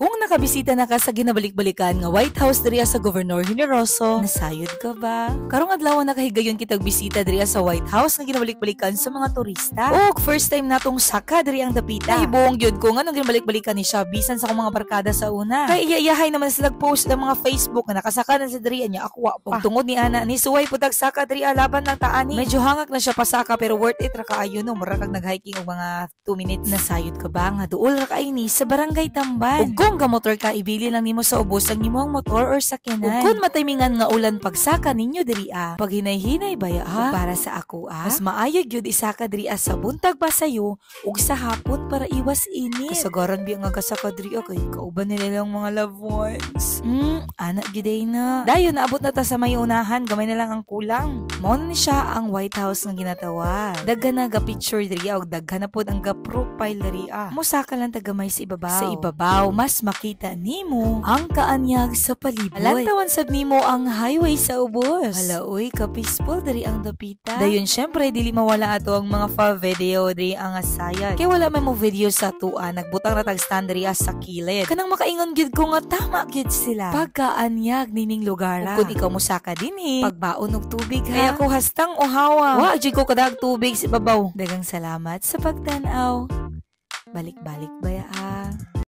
Kung nakabisita na ka sa ginabalik-balikan nga White House diriya sa Governor Generoso, nasayod ka ba? Karong adlaw nakahigayon kitag bisita diriya sa White House nga ginabalik-balikan sa mga turista. O first time natong saka diri ang dapita. Nahibuong gyud ko nga nung ginabalik-balikan ni siya bisan sa akong mga barkada sa una. Kay iyayahay naman sila post ng mga Facebook nga nakasaka na sa diriya niya ako pa. Ug tungod ni ana ni suway putag saka diriya laban ng taani. Medyo hangak na siya pasaka pero worth it ra kaayo no. Mura kag nag-hiking og mga 2 minutes. Nasayod ka ba nga duol ra kaini sa Barangay Tamban. Kung gamotor ka, ibili lang nimo sa ubos ang imong motor or sakyanan. Kung matimingan nga ulan pagsaka ninyo diri pag hinay-hinay baya para sa ako mas maayo gyud isaka diri sa buntag pa sayo ug sa hapon para iwas init. Kasagaran bi nga kasaka diri kay kauban nila lang mga loved ones. Anak gyud na. Dayon naabot na ta sa may unahan, gamay na lang ang kulang. Mao na ni siya ang White House nga ginatawa. Daghan na ga picture diri og daghan na pod ang ga profile diri. Musaka lang tagamay sa ibabaw. Sa ibabaw mas makita nimo ang kaanyag sa palibot. Alantawan sad nimo ang highway sa ubos. Hala uy, ka-peaceful diri ang dapita. Dayon syempre dili mawala ato ang mga video diri ang asayad. Kay wala man mo video sa tua, nagbutang ra tag stand diri sa kilid. Kanang makaingon gyud ko nga tama gyud sila. Pagkaanyag nining lugar. Kung ikaw musaka dinhi, pagbaon og tubig ha. Kaya ako hastang uhawa. Wa gyud ko kadag tubig sa ibabaw. Daghang salamat sa pagtan-aw. Balik-balik baya